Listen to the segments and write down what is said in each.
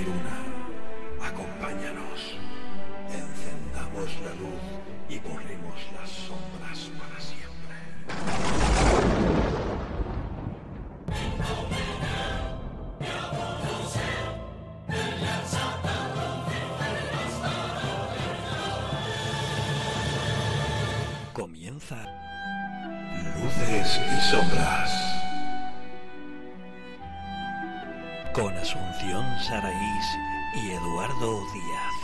morir una. Acompáñanos. Encendamos la luz y borremos las sombras para siempre. Comienza Luces y Sombras con Asunción Saraís y Eduardo Díaz.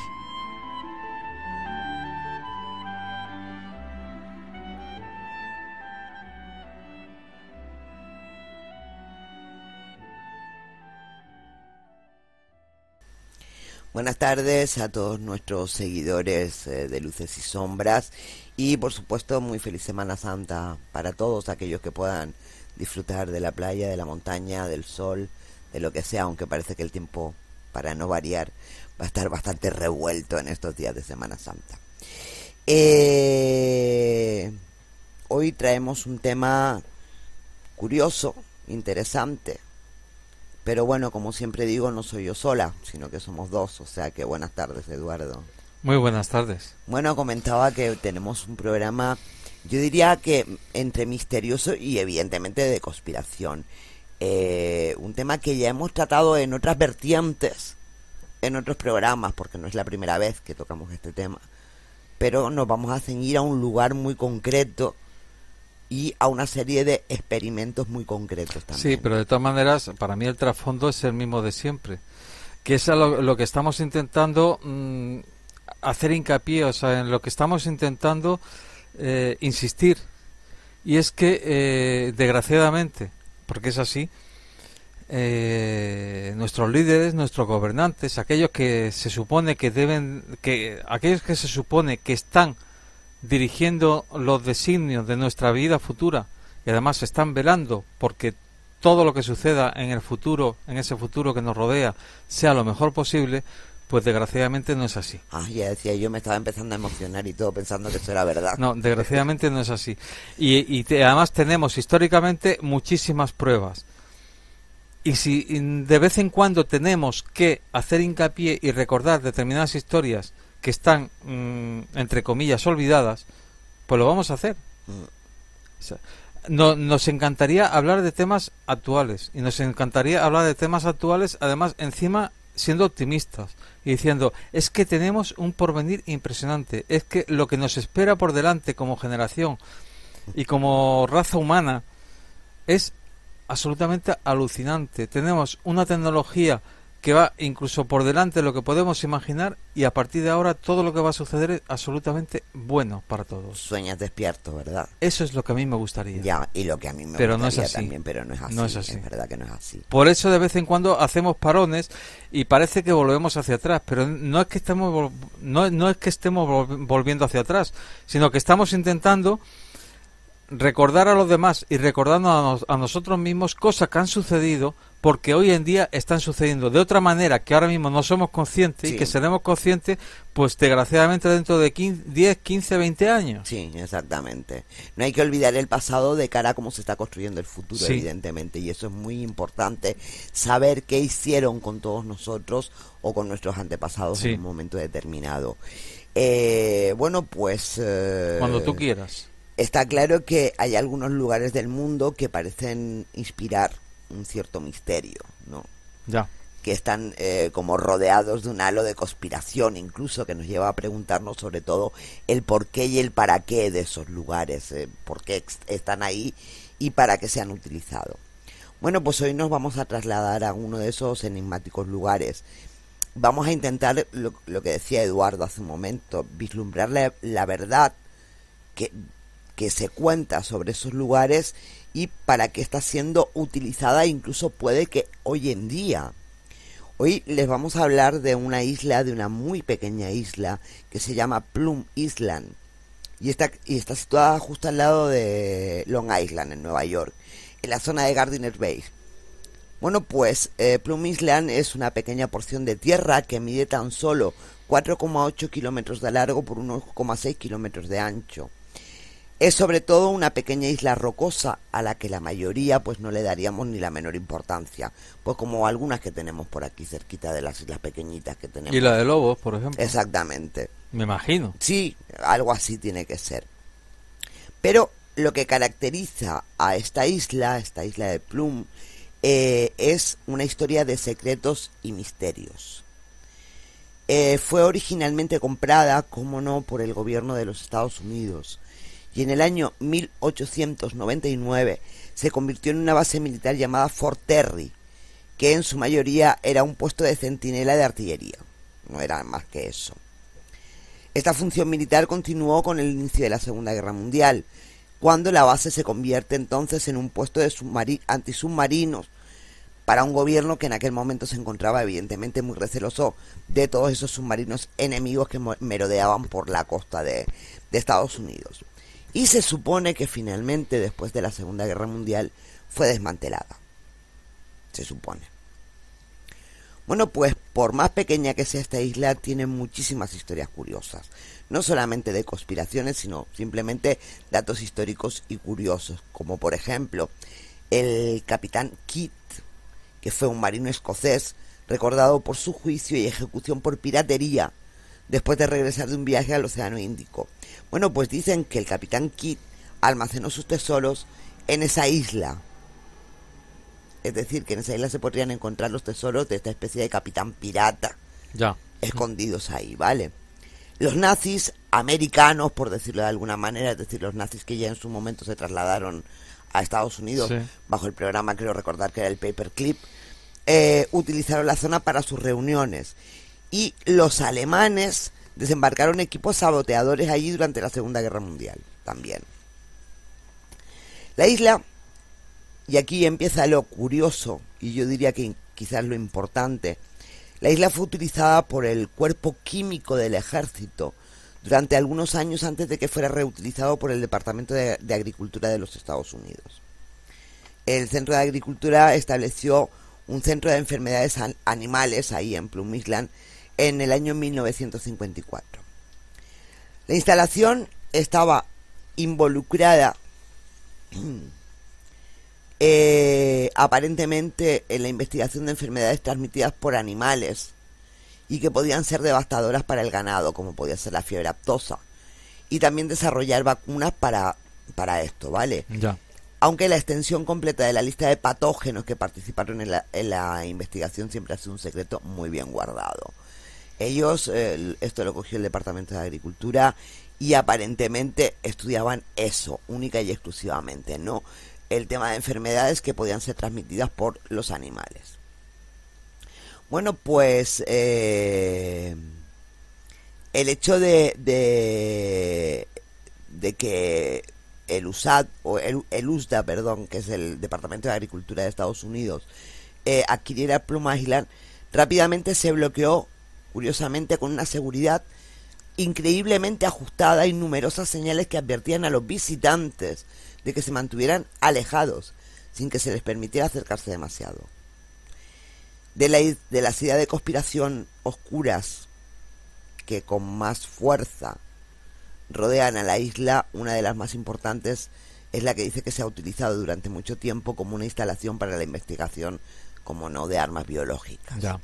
Buenas tardes a todos nuestros seguidores de Luces y Sombras y por supuesto muy feliz Semana Santa para todos aquellos que puedan disfrutar de la playa, de la montaña, del sol, de lo que sea, aunque parece que el tiempo, para no variar, va a estar bastante revuelto en estos días de Semana Santa. Hoy traemos un tema curioso, interesante. Pero bueno, como siempre digo, no soy yo sola, sino que somos dos, o sea que buenas tardes, Eduardo. Muy buenas tardes. Bueno, comentaba que tenemos un programa, yo diría que entre misterioso y evidentemente de conspiración. Un tema que ya hemos tratado en otras vertientes, en otros programas, porque no es la primera vez que tocamos este tema. Pero nos vamos a ceñir a un lugar muy concreto y a una serie de experimentos muy concretos también. Sí, pero de todas maneras, para mí el trasfondo es el mismo de siempre, que es lo que estamos intentando hacer hincapié, o sea, en lo que estamos intentando insistir, y es que desgraciadamente, porque es así, nuestros líderes, nuestros gobernantes, aquellos que se supone que aquellos que se supone que están dirigiendo los designios de nuestra vida futura y además están velando porque todo lo que suceda en el futuro, en ese futuro que nos rodea, sea lo mejor posible, pues desgraciadamente no es así. Ya decía, yo me estaba empezando a emocionar y todo pensando que eso era verdad. No, desgraciadamente no es así. Y además tenemos históricamente muchísimas pruebas. Y si de vez en cuando tenemos que hacer hincapié y recordar determinadas historias que están, entre comillas, olvidadas, pues lo vamos a hacer. O sea, nos encantaría hablar de temas actuales, y nos encantaría hablar de temas actuales, además, encima, siendo optimistas, y diciendo, es que tenemos un porvenir impresionante, es que lo que nos espera por delante como generación y como raza humana es absolutamente alucinante. Tenemos una tecnología que va incluso por delante de lo que podemos imaginar, y a partir de ahora todo lo que va a suceder es absolutamente bueno para todos. Sueñas despierto, ¿verdad? Eso es lo que a mí me gustaría. Ya, y lo que a mí me gustaría no es así. También, pero no es así. No es así. Es verdad que no es así. Por eso de vez en cuando hacemos parones y parece que volvemos hacia atrás, pero no es que estemos volviendo hacia atrás, sino que estamos intentando recordar a los demás y recordarnos a nosotros mismos cosas que han sucedido, porque hoy en día están sucediendo de otra manera que ahora mismo no somos conscientes, sí, y que seremos conscientes pues desgraciadamente dentro de 10, 15, 20 años. Sí, exactamente. No hay que olvidar el pasado de cara a cómo se está construyendo el futuro, sí, evidentemente, y eso es muy importante, saber qué hicieron con todos nosotros o con nuestros antepasados, sí, en un momento determinado. Bueno, pues cuando tú quieras. Está claro que hay algunos lugares del mundo que parecen inspirar un cierto misterio, ¿no? Ya. Que están como rodeados de un halo de conspiración, incluso, que nos lleva a preguntarnos sobre todo el por qué y el para qué de esos lugares, por qué están ahí y para qué se han utilizado. Bueno, pues hoy nos vamos a trasladar a uno de esos enigmáticos lugares. Vamos a intentar, lo que decía Eduardo hace un momento, vislumbrar la verdad que se cuenta sobre esos lugares y para qué está siendo utilizada, incluso puede que hoy en día. Hoy les vamos a hablar de una isla, de una muy pequeña isla que se llama Plum Island y está situada justo al lado de Long Island, en Nueva York, en la zona de Gardiner Bay. Bueno, pues Plum Island es una pequeña porción de tierra que mide tan solo 4,8 kilómetros de largo por 1,6 kilómetros de ancho. Es sobre todo una pequeña isla rocosa a la que la mayoría pues no le daríamos ni la menor importancia, pues como algunas que tenemos por aquí cerquita de las islas pequeñitas que tenemos. Y la de Lobos, por ejemplo. Exactamente. Me imagino. Sí, algo así tiene que ser. Pero lo que caracteriza a esta isla de Plum, es una historia de secretos y misterios. Fue originalmente comprada, como no, por el gobierno de los Estados Unidos, y en el año 1899 se convirtió en una base militar llamada Fort Terry, que en su mayoría era un puesto de centinela de artillería, no era más que eso. Esta función militar continuó con el inicio de la Segunda Guerra Mundial, cuando la base se convierte entonces en un puesto de antisubmarinos para un gobierno que en aquel momento se encontraba evidentemente muy receloso de todos esos submarinos enemigos que merodeaban por la costa de Estados Unidos. Y se supone que finalmente, después de la Segunda Guerra Mundial, fue desmantelada. Se supone. Bueno, pues por más pequeña que sea esta isla, tiene muchísimas historias curiosas. No solamente de conspiraciones, sino simplemente datos históricos y curiosos. Como por ejemplo, el capitán Kidd, que fue un marino escocés, recordado por su juicio y ejecución por piratería, después de regresar de un viaje al Océano Índico. Bueno, pues dicen que el capitán Kidd almacenó sus tesoros en esa isla. Es decir, que en esa isla se podrían encontrar los tesoros de esta especie de capitán pirata, Ya. escondidos ahí, ¿vale? Los nazis americanos, por decirlo de alguna manera, es decir, los nazis que ya en su momento se trasladaron a Estados Unidos, Sí. bajo el programa, creo recordar que era el Paperclip, utilizaron la zona para sus reuniones. Y los alemanes desembarcaron equipos saboteadores allí durante la Segunda Guerra Mundial también. La isla, y aquí empieza lo curioso, y yo diría que quizás lo importante, la isla fue utilizada por el cuerpo químico del ejército durante algunos años antes de que fuera reutilizado por el Departamento de Agricultura de los Estados Unidos. El Centro de Agricultura estableció un centro de enfermedades animales ahí en Plum Island en el año 1954. La instalación estaba involucrada aparentemente en la investigación de enfermedades transmitidas por animales y que podían ser devastadoras para el ganado, como podía ser la fiebre aftosa, y también desarrollar vacunas para esto, ¿vale? Ya. Aunque la extensión completa de la lista de patógenos que participaron en la investigación siempre ha sido un secreto muy bien guardado. Ellos, esto lo cogió el Departamento de Agricultura, y aparentemente estudiaban eso, única y exclusivamente, no el tema de enfermedades que podían ser transmitidas por los animales. Bueno, pues el hecho de que el USAD, o el USDA, perdón, que es el Departamento de Agricultura de Estados Unidos, adquiriera Plum Island, rápidamente se bloqueó, curiosamente, con una seguridad increíblemente ajustada y numerosas señales que advertían a los visitantes de que se mantuvieran alejados, sin que se les permitiera acercarse demasiado. De las ideas de conspiración oscuras que con más fuerza rodean a la isla, una de las más importantes es la que dice que se ha utilizado durante mucho tiempo como una instalación para la investigación, como no, de armas biológicas. Ya.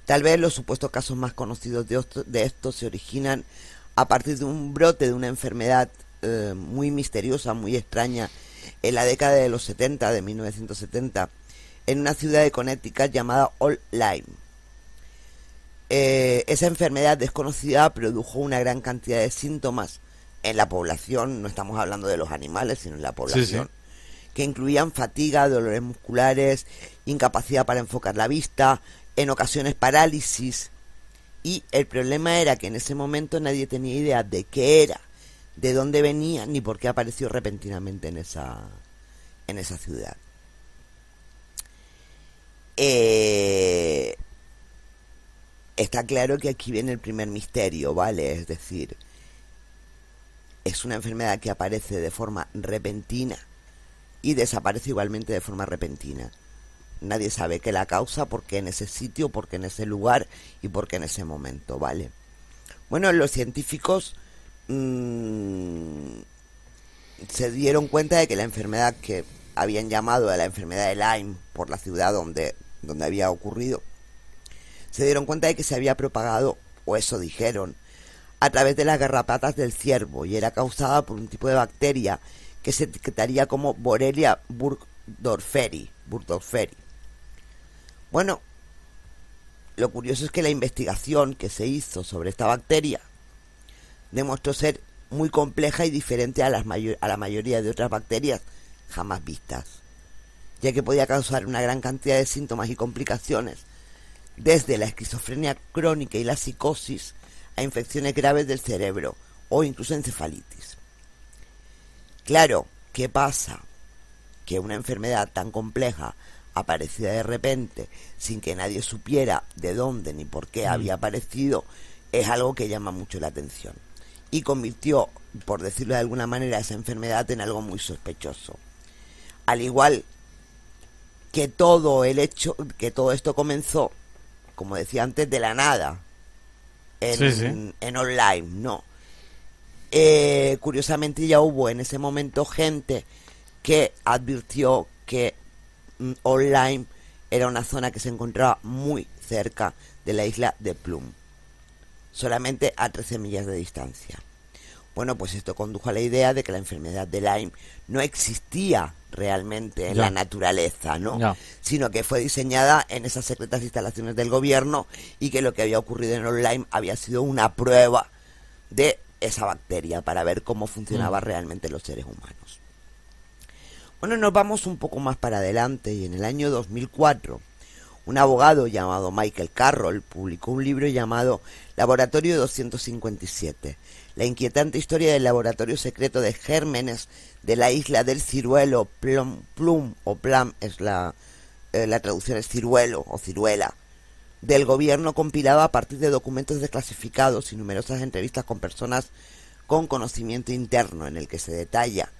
Tal vez los supuestos casos más conocidos de esto se originan a partir de un brote de una enfermedad muy misteriosa, muy extraña, en la década de los 70, de 1970, en una ciudad de Connecticut llamada Old Lyme. Esa enfermedad desconocida produjo una gran cantidad de síntomas en la población, no estamos hablando de los animales, sino en la población, sí, que incluían fatiga, dolores musculares, incapacidad para enfocar la vista, en ocasiones parálisis, y el problema era que en ese momento nadie tenía idea de qué era, de dónde venía, ni por qué apareció repentinamente en esa ciudad. Está claro que aquí viene el primer misterio, ¿vale? Es decir, es una enfermedad que aparece de forma repentina y desaparece igualmente de forma repentina. Nadie sabe qué la causa, por qué en ese sitio, por qué en ese lugar y por qué en ese momento, ¿vale? Bueno, los científicos se dieron cuenta de que la enfermedad que habían llamado de la enfermedad de Lyme por la ciudad donde había ocurrido, se dieron cuenta de que se había propagado, o eso dijeron, a través de las garrapatas del ciervo, y era causada por un tipo de bacteria que se etiquetaría como Borrelia burgdorferi. Bueno, lo curioso es que la investigación que se hizo sobre esta bacteria demostró ser muy compleja y diferente a la mayoría de otras bacterias jamás vistas, ya que podía causar una gran cantidad de síntomas y complicaciones, desde la esquizofrenia crónica y la psicosis a infecciones graves del cerebro o incluso encefalitis. Claro, ¿qué pasa? Que una enfermedad tan compleja, aparecida de repente, sin que nadie supiera de dónde ni por qué había aparecido, es algo que llama mucho la atención. Y convirtió, por decirlo de alguna manera, esa enfermedad en algo muy sospechoso. Al igual que todo esto comenzó, como decía antes, de la nada, en online, ¿no? Curiosamente ya hubo en ese momento gente que advirtió que online era una zona que se encontraba muy cerca de la isla de Plum, solamente a 13 millas de distancia. Bueno, pues esto condujo a la idea de que la enfermedad de Lyme no existía realmente en la naturaleza, ¿no? Sino que fue diseñada en esas secretas instalaciones del gobierno, y que lo que había ocurrido en Lyme había sido una prueba de esa bacteria para ver cómo funcionaba realmente en los seres humanos. Bueno, nos vamos un poco más para adelante, y en el año 2004 un abogado llamado Michael Carroll publicó un libro llamado Laboratorio 257, la inquietante historia del laboratorio secreto de gérmenes de la isla del ciruelo Plum es la traducción es ciruelo o ciruela, del gobierno, compilado a partir de documentos desclasificados y numerosas entrevistas con personas con conocimiento interno, en el que se detalla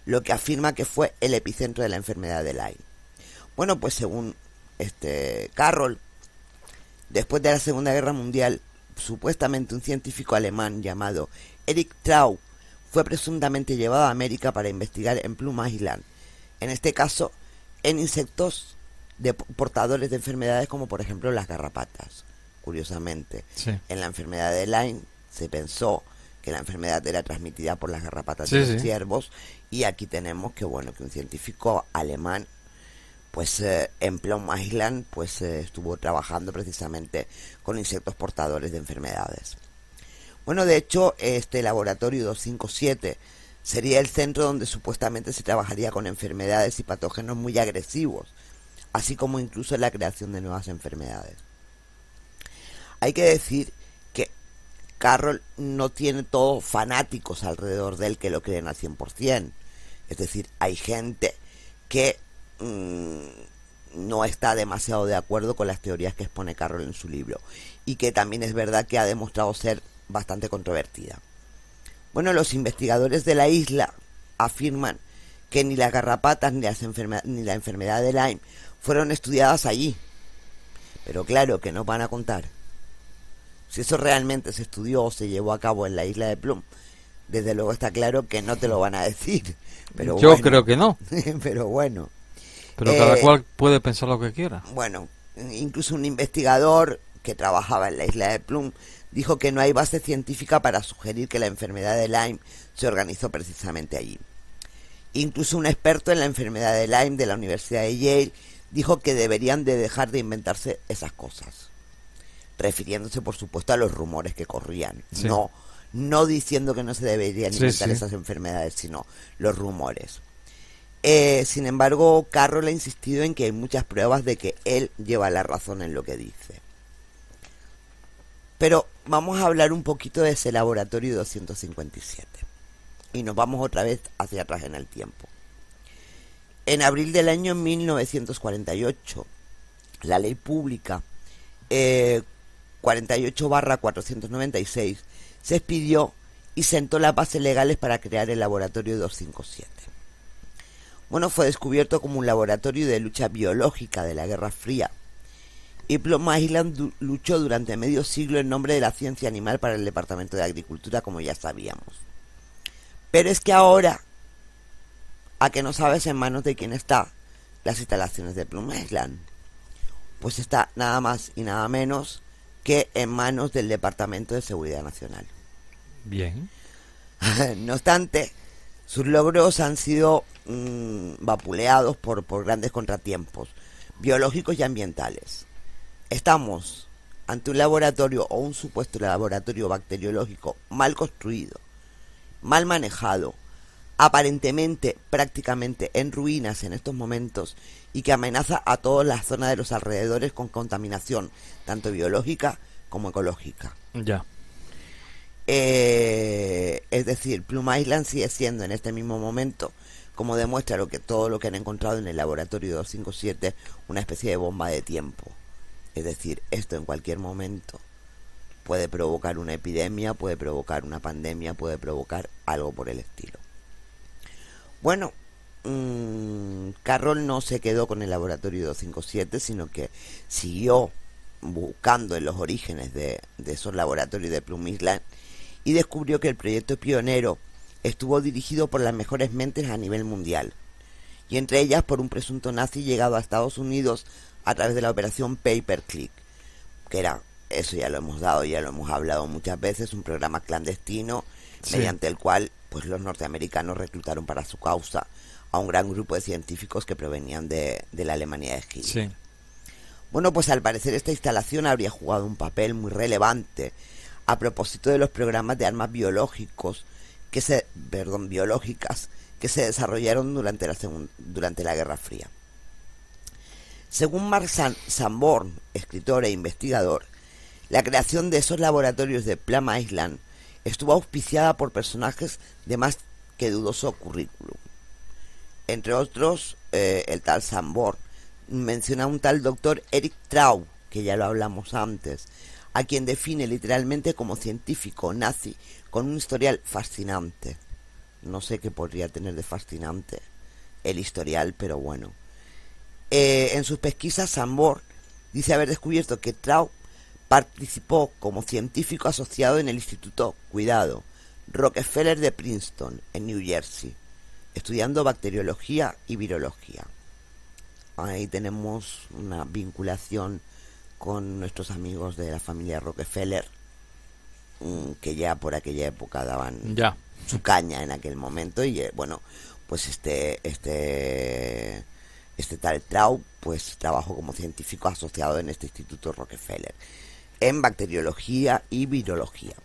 lo que afirma que fue el epicentro de la enfermedad de Lyme. Bueno, pues según Carroll, después de la Segunda Guerra Mundial, supuestamente un científico alemán llamado Erich Trau fue presuntamente llevado a América para investigar en Plum Island, en este caso en insectos portadores de enfermedades como por ejemplo las garrapatas. Curiosamente, en la enfermedad de Lyme se pensó que la enfermedad era transmitida por las garrapatas de los ciervos, y aquí tenemos que un científico alemán pues en Plum Island pues estuvo trabajando precisamente con insectos portadores de enfermedades. Bueno, de hecho, este laboratorio 257 sería el centro donde supuestamente se trabajaría con enfermedades y patógenos muy agresivos, así como incluso en la creación de nuevas enfermedades. Hay que decir que Carroll no tiene todos fanáticos alrededor de él que lo creen al 100%. Es decir, hay gente que no está demasiado de acuerdo con las teorías que expone Carroll en su libro, y que también es verdad que ha demostrado ser bastante controvertida. Bueno, los investigadores de la isla afirman que ni las garrapatas ni la enfermedad de Lyme fueron estudiadas allí, pero claro que nos van a contar si eso realmente se estudió o se llevó a cabo en la isla de Plum. Desde luego está claro que no te lo van a decir, pero yo creo que no. Pero bueno, pero cada cual puede pensar lo que quiera. Bueno, incluso un investigador que trabajaba en la isla de Plum dijo que no hay base científica para sugerir que la enfermedad de Lyme se organizó precisamente allí. Incluso un experto en la enfermedad de Lyme de la Universidad de Yale dijo que deberían de dejar de inventarse esas cosas, refiriéndose por supuesto a los rumores que corrían, no diciendo que no se deberían inventar esas enfermedades, sino los rumores. Sin embargo, Carroll ha insistido en que hay muchas pruebas de que él lleva la razón en lo que dice. Pero vamos a hablar un poquito de ese laboratorio 257. Y nos vamos otra vez hacia atrás en el tiempo. En abril del año 1948, la ley pública 48/496 se expidió y sentó las bases legales para crear el laboratorio 257. Bueno, fue descubierto como un laboratorio de lucha biológica de la Guerra Fría, y Plum Island luchó durante medio siglo en nombre de la ciencia animal para el Departamento de Agricultura, como ya sabíamos. Pero es que ahora ¿A que no sabes en manos de quién está las instalaciones de Plum Island? Pues está nada más y nada menos que en manos del Departamento de Seguridad Nacional. Bien. No obstante, sus logros han sido vapuleados por grandes contratiempos biológicos y ambientales. Estamos ante un laboratorio o un supuesto laboratorio bacteriológico mal construido, mal manejado, aparentemente prácticamente en ruinas en estos momentos y que amenaza a toda la zona de los alrededores con contaminación, tanto biológica como ecológica. Ya. Es decir, Plum Island sigue siendo en este mismo momento, como demuestra todo lo que han encontrado en el laboratorio 257, una especie de bomba de tiempo. Es decir, esto en cualquier momento puede provocar una epidemia, puede provocar una pandemia, puede provocar algo por el estilo. Bueno, Carroll no se quedó con el laboratorio 257, sino que siguió buscando en los orígenes de esos laboratorios de Plum Island y descubrió que el proyecto pionero estuvo dirigido por las mejores mentes a nivel mundial, y entre ellas por un presunto nazi llegado a Estados Unidos a través de la operación Paperclip, que era, eso ya lo hemos hablado muchas veces, un programa clandestino, sí, mediante el cual pues los norteamericanos reclutaron para su causa a un gran grupo de científicos que provenían de la Alemania de Hitler. Sí. Bueno, pues al parecer esta instalación habría jugado un papel muy relevante a propósito de los programas de armas biológicas que se desarrollaron durante la Guerra Fría. Según Mark Sanborn, escritor e investigador, la creación de esos laboratorios de Plum Island estuvo auspiciada por personajes de más que dudoso currículum. Entre otros, el tal Sanborn menciona a un tal doctor Eric Traub, que ya lo hablamos antes, a quien define literalmente como científico nazi con un historial fascinante. No sé qué podría tener de fascinante el historial, pero bueno. En sus pesquisas, Sanborn dice haber descubierto que Traub participó como científico asociado en el Instituto, cuidado, Rockefeller de Princeton, en New Jersey, estudiando bacteriología y virología. Ahí tenemos una vinculación con nuestros amigos de la familia Rockefeller, que ya por aquella época daban su caña en aquel momento, y bueno, pues este tal Traub pues trabajó como científico asociado en este Instituto Rockefeller en bacteriología y virología.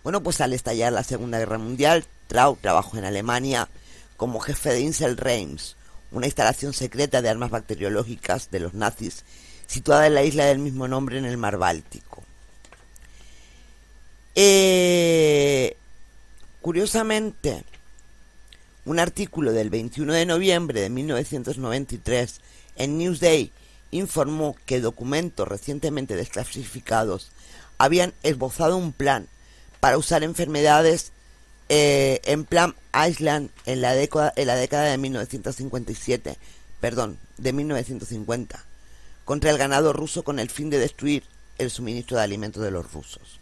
Bueno, pues al estallar la Segunda Guerra Mundial, Traub trabajó en Alemania como jefe de Insel Reims, una instalación secreta de armas bacteriológicas de los nazis situada en la isla del mismo nombre en el mar Báltico. Curiosamente, un artículo del 21 de noviembre de 1993 en Newsday informó que documentos recientemente desclasificados habían esbozado un plan para usar enfermedades en Plum Island en la década de 1950 contra el ganado ruso con el fin de destruir el suministro de alimentos de los rusos.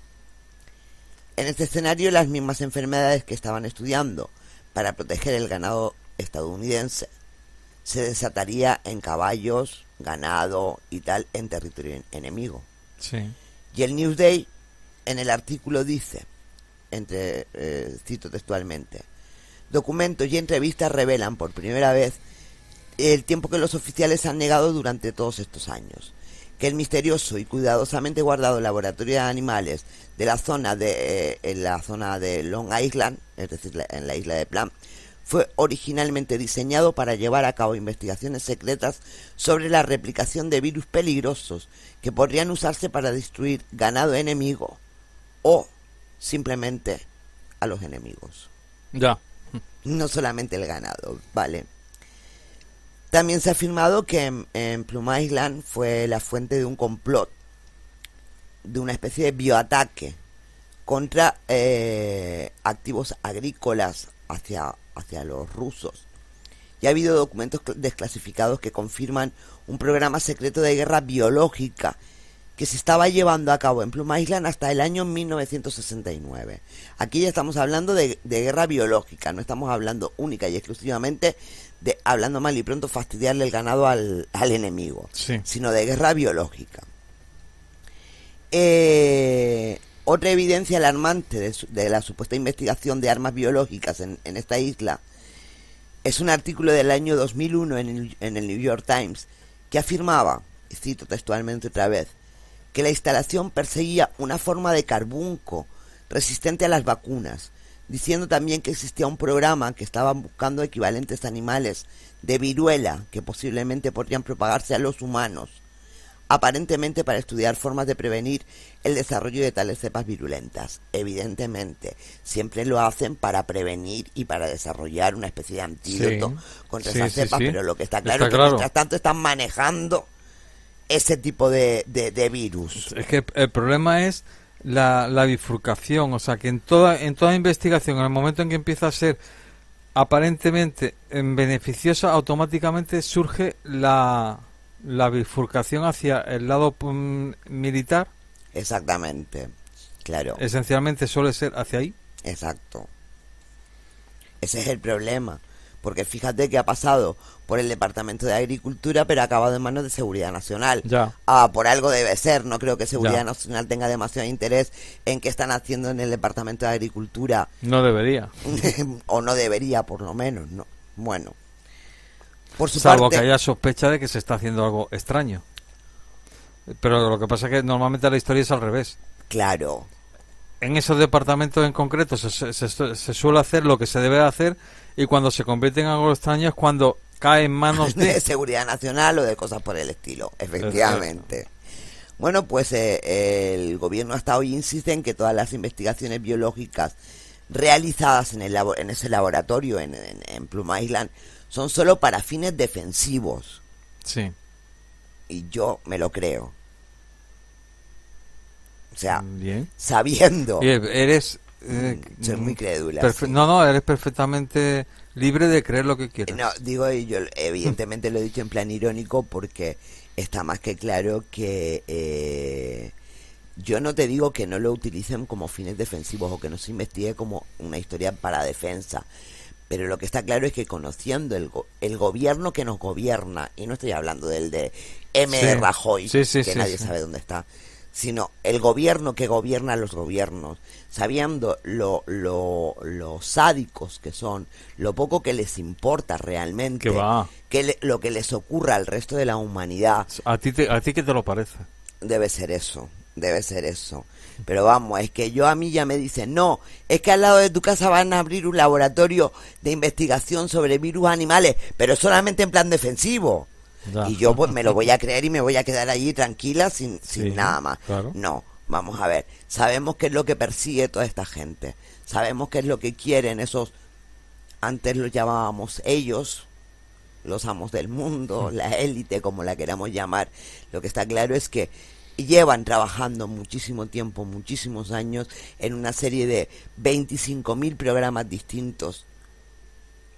En este escenario, las mismas enfermedades que estaban estudiando para proteger el ganado estadounidense se desataría en caballos, ganado y tal en territorio enemigo. Sí. Y el Newsday en el artículo dice, cito textualmente: documentos y entrevistas revelan por primera vez el tiempo que los oficiales han negado durante todos estos años, que el misterioso y cuidadosamente guardado laboratorio de animales de la zona de Long Island, es decir, en la isla de Plum, fue originalmente diseñado para llevar a cabo investigaciones secretas sobre la replicación de virus peligrosos que podrían usarse para destruir ganado enemigo o simplemente a los enemigos. Ya. No solamente el ganado, ¿vale? También se ha afirmado que en Plum Island fue la fuente de un complot, de una especie de bioataque contra activos agrícolas hacia los rusos. Y ha habido documentos desclasificados que confirman un programa secreto de guerra biológica que se estaba llevando a cabo en Plum Island hasta el año 1969. Aquí ya estamos hablando de guerra biológica, no estamos hablando única y exclusivamente de, hablando mal y pronto, fastidiarle el ganado al enemigo, Sí. sino de guerra biológica. Otra evidencia alarmante de la supuesta investigación de armas biológicas en esta isla es un artículo del año 2001 en el New York Times que afirmaba, y cito textualmente otra vez, que la instalación perseguía una forma de carbunco resistente a las vacunas, diciendo también que existía un programa que estaba buscando equivalentes animales de viruela que posiblemente podrían propagarse a los humanos, aparentemente para estudiar formas de prevenir el desarrollo de tales cepas virulentas. Evidentemente, siempre lo hacen para prevenir y para desarrollar una especie de antídoto contra esas cepas, pero lo que está claro es que mientras tanto están manejando ese tipo de virus. Es que el problema es la bifurcación, o sea que en toda investigación, en el momento en que empieza a ser aparentemente beneficiosa, automáticamente surge la bifurcación hacia el lado militar. Exactamente, claro. Esencialmente suele ser hacia ahí. Exacto. Ese es el problema. Porque fíjate que ha pasado por el Departamento de Agricultura, pero ha acabado en manos de Seguridad Nacional. Ya. Por algo debe ser. No creo que Seguridad Nacional tenga demasiado interés en qué están haciendo en el Departamento de Agricultura. No debería. O no debería, por lo menos, ¿no? Bueno. Por su Salvo parte, que haya sospecha de que se está haciendo algo extraño. Pero lo que pasa es que normalmente la historia es al revés. Claro. En esos departamentos en concreto se suele hacer lo que se debe hacer, y cuando se convierte en algo extraño es cuando cae en manos de Seguridad Nacional o de cosas por el estilo, efectivamente. Bueno, pues el gobierno hasta hoy insiste en que todas las investigaciones biológicas realizadas en ese laboratorio en Plum Island son solo para fines defensivos. Sí. Y yo me lo creo. O sea, bien, sabiendo. Eres soy muy crédula. Sí. No, eres perfectamente libre de creer lo que quieras. No, digo, yo evidentemente lo he dicho en plan irónico porque está más que claro que yo no te digo que no lo utilicen como fines defensivos o que no se investigue como una historia para defensa, pero lo que está claro es que conociendo el gobierno que nos gobierna, y no estoy hablando del de de Rajoy, que nadie sabe dónde está, sino el gobierno que gobierna a los gobiernos, sabiendo lo sádicos que son, lo poco que les importa realmente, lo que les ocurra al resto de la humanidad. ¿A ti qué te lo parece? Debe ser eso. Pero vamos, es que a mí ya me dicen, no, es que al lado de tu casa van a abrir un laboratorio de investigación sobre virus animales, pero solamente en plan defensivo. Ya. Y yo pues me lo voy a creer y me voy a quedar allí tranquila sin nada más. Claro. No, vamos a ver, sabemos qué es lo que persigue toda esta gente, sabemos qué es lo que quieren esos, antes los llamábamos ellos, los amos del mundo, la élite, como la queramos llamar. Lo que está claro es que llevan trabajando muchísimo tiempo, muchísimos años, en una serie de 25.000 programas distintos,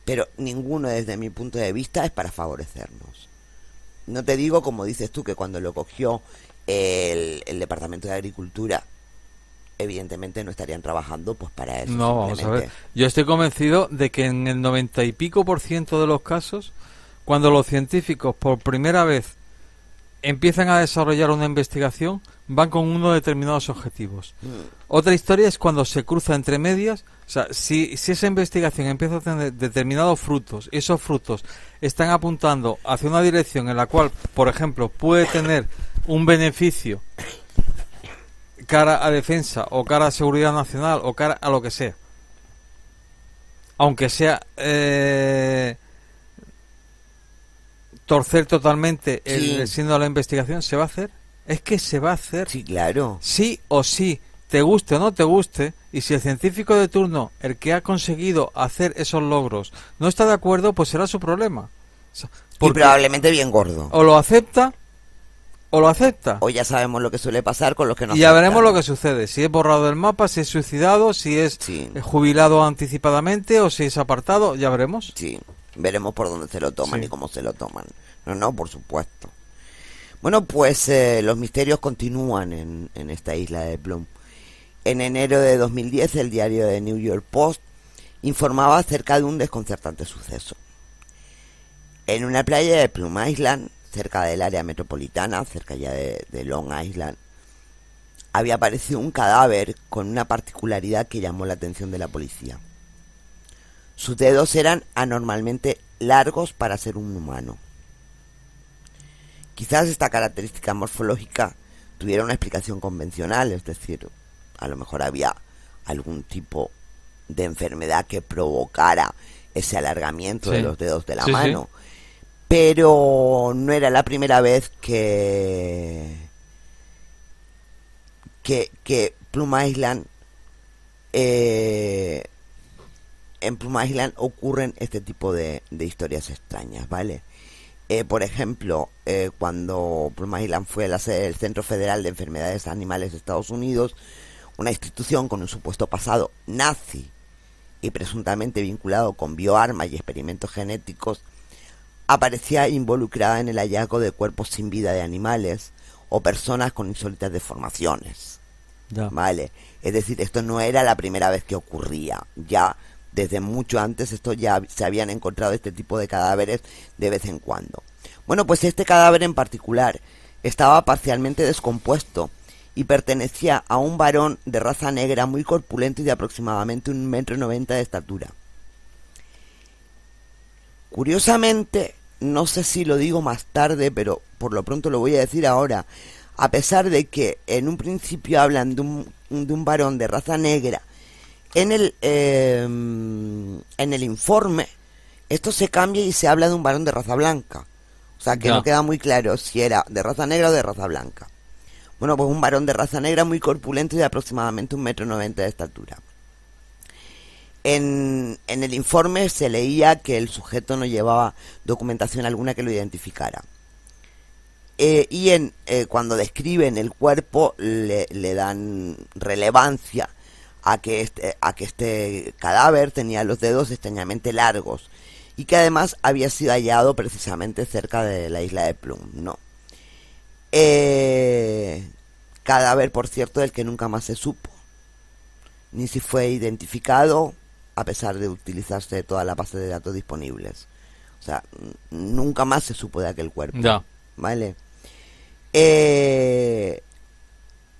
pero ninguno desde mi punto de vista es para favorecernos. No te digo, como dices tú, que cuando lo cogió el Departamento de Agricultura, evidentemente no estarían trabajando pues para eso. No, vamos a ver. Yo estoy convencido de que en el 90 y pico % de los casos, cuando los científicos por primera vez empiezan a desarrollar una investigación, van con unos determinados objetivos. Otra historia es cuando se cruza entre medias. O sea, si esa investigación empieza a tener determinados frutos, y esos frutos están apuntando hacia una dirección en la cual, por ejemplo, puede tener un beneficio cara a defensa o cara a seguridad nacional o cara a lo que sea, aunque sea torcer totalmente el siendo de la investigación, ¿se va a hacer? Es que se va a hacer. Sí, claro. Sí o sí, te guste o no te guste, y si el científico de turno, el que ha conseguido hacer esos logros, no está de acuerdo, pues será su problema. O sea, y probablemente bien gordo. O lo acepta, o lo acepta. O ya sabemos lo que suele pasar con los que no y ya veremos lo que sucede, si es borrado del mapa, si es suicidado, si es jubilado anticipadamente o si es apartado, ya veremos. Sí, veremos por dónde se lo toman y cómo se lo toman. No, por supuesto. Bueno, pues los misterios continúan en esta isla de Plum. En enero de 2010, el diario The New York Post informaba acerca de un desconcertante suceso. En una playa de Plum Island, cerca del área metropolitana, cerca ya de Long Island, había aparecido un cadáver con una particularidad que llamó la atención de la policía. Sus dedos eran anormalmente largos para ser un humano. Quizás esta característica morfológica tuviera una explicación convencional, es decir, a lo mejor había algún tipo de enfermedad que provocara ese alargamiento de los dedos de la mano. Sí. Pero no era la primera vez que Plum Island, en Plum Island ocurren este tipo de historias extrañas, ¿vale? Por ejemplo, cuando Plum Island fue la sede del Centro Federal de Enfermedades Animales de Estados Unidos, una institución con un supuesto pasado nazi y presuntamente vinculado con bioarmas y experimentos genéticos, aparecía involucrada en el hallazgo de cuerpos sin vida de animales o personas con insólitas deformaciones. ¿Vale? Es decir, esto no era la primera vez que ocurría. Ya desde mucho antes esto ya se habían encontrado este tipo de cadáveres de vez en cuando. Bueno, pues este cadáver en particular estaba parcialmente descompuesto y pertenecía a un varón de raza negra muy corpulento y de aproximadamente 1,90 m de estatura. Curiosamente, no sé si lo digo más tarde, pero por lo pronto lo voy a decir ahora, a pesar de que en un principio hablan de un varón de raza negra, en el informe esto se cambia y se habla de un varón de raza blanca. O sea que no queda muy claro si era de raza negra o de raza blanca. Bueno, pues un varón de raza negra muy corpulento y de aproximadamente 1,90 m de estatura. En el informe se leía que el sujeto no llevaba documentación alguna que lo identificara. Cuando describen el cuerpo le dan relevancia a que este cadáver tenía los dedos extrañamente largos y que además había sido hallado precisamente cerca de la isla de Plum, ¿no? Cadáver, por cierto, del que nunca más se supo, ni si fue identificado, a pesar de utilizarse toda la base de datos disponibles. O sea, nunca más se supo de aquel cuerpo. ¿Vale?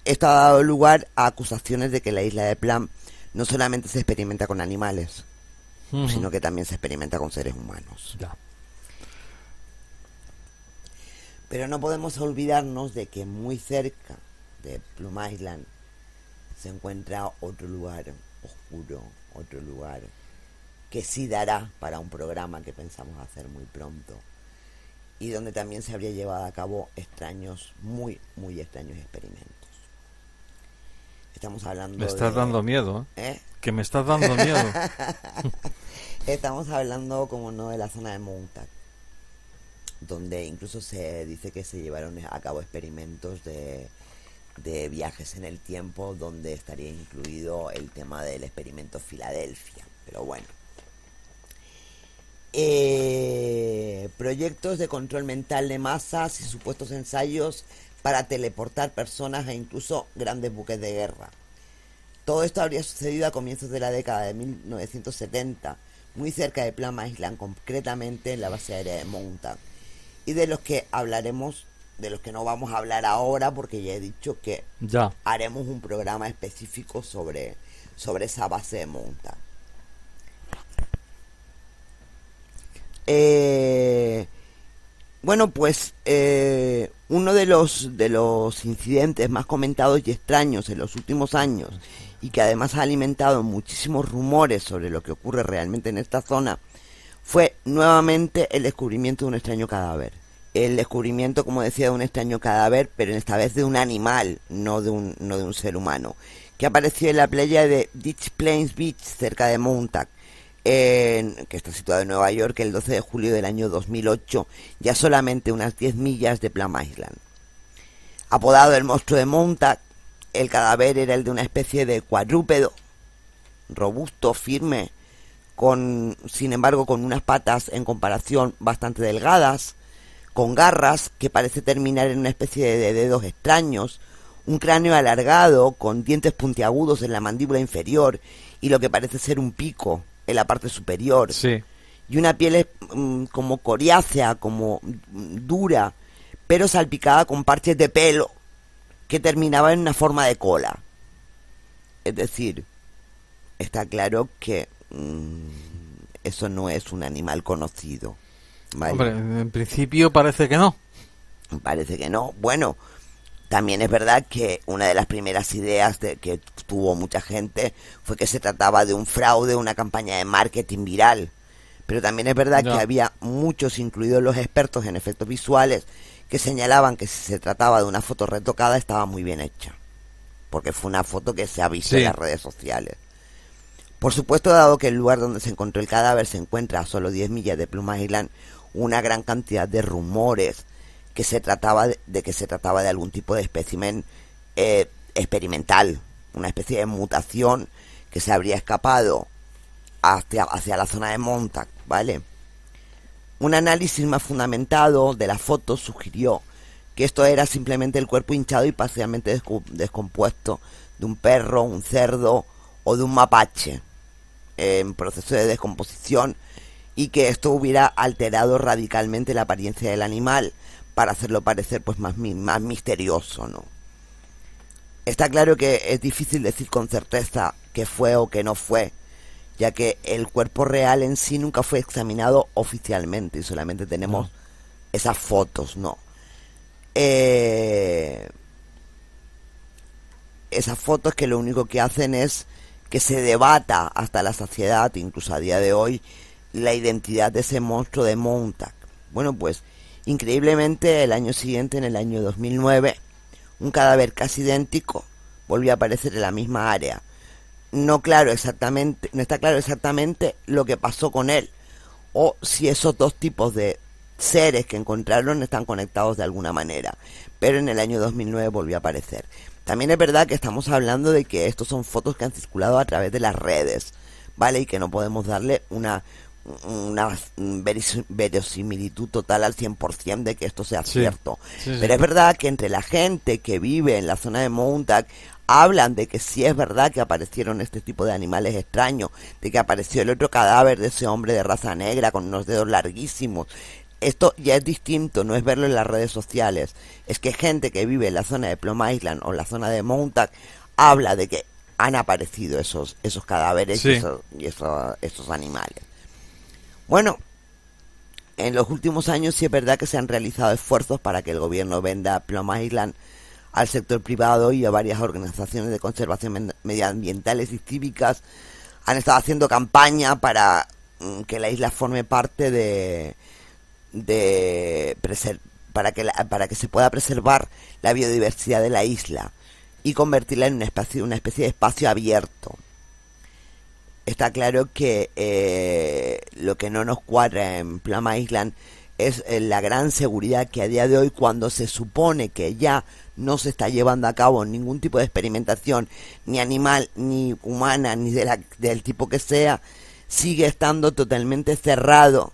Esto ha dado lugar a acusaciones de que la isla de Plum no solamente se experimenta con animales, sino que también se experimenta con seres humanos. Pero no podemos olvidarnos de que muy cerca de Plum Island se encuentra otro lugar oscuro, otro lugar que sí dará para un programa que pensamos hacer muy pronto y donde también se habría llevado a cabo extraños, muy, muy extraños experimentos. Estamos hablando me estás dando miedo, ¿eh? Que me estás dando miedo. Estamos hablando, como no, de la zona de Montauk, donde incluso se dice que se llevaron a cabo experimentos de viajes en el tiempo, donde estaría incluido el tema del experimento Filadelfia. Pero bueno, proyectos de control mental de masas y supuestos ensayos para teleportar personas e incluso grandes buques de guerra. Todo esto habría sucedido a comienzos de la década de 1970, muy cerca de Plum Island, concretamente en la base aérea de Montauk, y de los que hablaremos, de los que no vamos a hablar ahora, porque ya he dicho que haremos un programa específico sobre esa base de Montauk. Bueno, pues uno de los incidentes más comentados y extraños en los últimos años, y que además ha alimentado muchísimos rumores sobre lo que ocurre realmente en esta zona, fue nuevamente el descubrimiento de un extraño cadáver. El descubrimiento, como decía, de un extraño cadáver, pero esta vez de un animal, no de un ser humano, que apareció en la playa de Ditch Plains Beach, cerca de Montauk, que está situado en Nueva York, el 12 de julio del año 2008, ya solamente unas 10 millas de Plum Island. Apodado el monstruo de Montauk, el cadáver era el de una especie de cuadrúpedo, robusto, firme, sin embargo con unas patas en comparación bastante delgadas, con garras que parece terminar en una especie de dedos extraños, un cráneo alargado con dientes puntiagudos en la mandíbula inferior y lo que parece ser un pico en la parte superior. Sí. Y una piel como coriácea, como dura, pero salpicada con parches de pelo que terminaba en una forma de cola. Es decir, está claro que eso no es un animal conocido, ¿vale? Hombre, en principio parece que no. Parece que no. Bueno, también es verdad que una de las primeras ideas que tuvo mucha gente fue que se trataba de un fraude, una campaña de marketing viral. Pero también es verdad que había muchos, incluidos los expertos en efectos visuales, que señalaban que si se trataba de una foto retocada estaba muy bien hecha. Porque fue una foto que se ha visto en las redes sociales. Por supuesto, dado que el lugar donde se encontró el cadáver se encuentra a solo 10 millas de Plum Island, una gran cantidad de rumores que se trataba de algún tipo de espécimen experimental, una especie de mutación que se habría escapado hacia la zona de Montauk, ¿vale? Un análisis más fundamentado de la foto sugirió que esto era simplemente el cuerpo hinchado y parcialmente descompuesto de un perro, un cerdo o de un mapache en proceso de descomposición, y que esto hubiera alterado radicalmente la apariencia del animal para hacerlo parecer pues más misterioso, ¿no? Está claro que es difícil decir con certeza que fue o que no fue, ya que el cuerpo real en sí nunca fue examinado oficialmente y solamente tenemos esas fotos, ¿no? Esas fotos que lo único que hacen es que se debata hasta la saciedad, incluso a día de hoy, la identidad de ese monstruo de Montauk. Bueno, pues increíblemente el año siguiente, en el año 2009, un cadáver casi idéntico volvió a aparecer en la misma área. No está claro exactamente lo que pasó con él, o si esos dos tipos de seres que encontraron están conectados de alguna manera, pero en el año 2009 volvió a aparecer. También es verdad que estamos hablando de que estos son fotos que han circulado a través de las redes, ¿vale? Y que no podemos darle una verosimilitud total al 100% de que esto sea cierto. Pero es verdad que entre la gente que vive en la zona de Montauk hablan de que sí es verdad que aparecieron este tipo de animales extraños, de que apareció el otro cadáver de ese hombre de raza negra con unos dedos larguísimos. Esto ya es distinto, no es verlo en las redes sociales, es que gente que vive en la zona de Plum Island o en la zona de Montauk habla de que han aparecido esos cadáveres y esos animales. Bueno, en los últimos años sí es verdad que se han realizado esfuerzos para que el gobierno venda Plum Island al sector privado, y a varias organizaciones de conservación medioambientales y cívicas han estado haciendo campaña para que la isla forme parte para que se pueda preservar la biodiversidad de la isla y convertirla en una especie de espacio abierto. Está claro que lo que no nos cuadra en Plum Island es la gran seguridad que a día de hoy, cuando se supone que ya no se está llevando a cabo ningún tipo de experimentación, ni animal, ni humana, ni del tipo que sea, sigue estando totalmente cerrado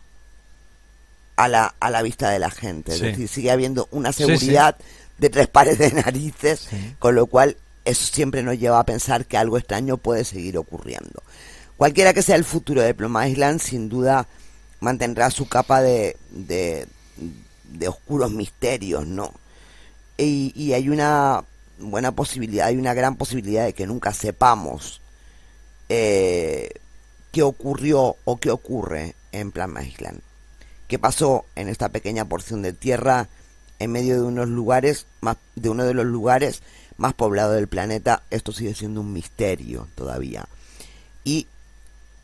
a la vista de la gente. Es decir, sigue habiendo una seguridad de 3 pares de narices, con lo cual eso siempre nos lleva a pensar que algo extraño puede seguir ocurriendo. Cualquiera que sea el futuro de Plum Island, sin duda mantendrá su capa de oscuros misterios, ¿no? Y hay una buena posibilidad, hay una gran posibilidad de que nunca sepamos qué ocurrió o qué ocurre en Plum Island. ¿Qué pasó en esta pequeña porción de tierra en medio de uno de los lugares más poblados del planeta? Esto sigue siendo un misterio todavía. Y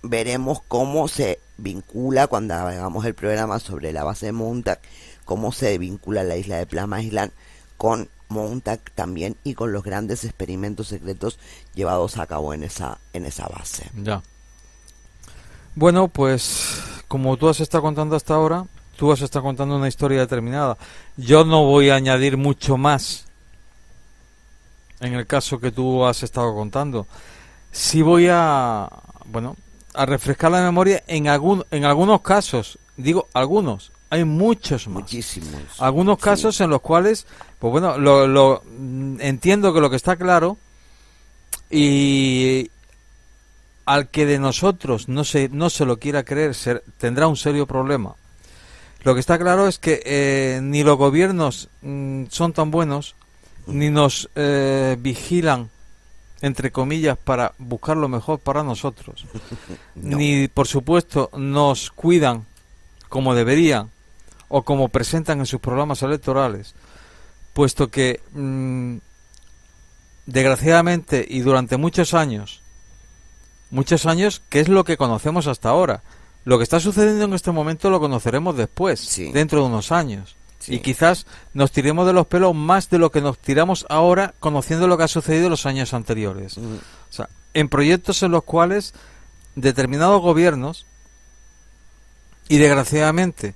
veremos cómo se vincula, cuando hagamos el programa sobre la base de Montauk, cómo se vincula la isla de Plum Island con Montauk también, y con los grandes experimentos secretos llevados a cabo en esa base. Ya. Bueno, pues como tú has estado contando hasta ahora, tú has estado contando una historia determinada. Yo no voy a añadir mucho más en el caso que tú has estado contando. Sí voy a refrescar la memoria en algunos casos, digo algunos, Hay muchos más. Muchísimos. Algunos Sí. casos en los cuales, pues bueno, entiendo que lo que está claro, y al que de nosotros no se lo quiera creer tendrá un serio problema. Lo que está claro es que ni los gobiernos son tan buenos, ni nos vigilan, entre comillas, para buscar lo mejor para nosotros, No. ni por supuesto nos cuidan como deberían o como presentan en sus programas electorales, puesto que desgraciadamente y durante muchos años, que es lo que conocemos hasta ahora. Lo que está sucediendo en este momento lo conoceremos después, Sí. dentro de unos años. Sí. Y quizás nos tiremos de los pelos más de lo que nos tiramos ahora conociendo lo que ha sucedido en los años anteriores. Mm. O sea, en proyectos en los cuales determinados gobiernos, y desgraciadamente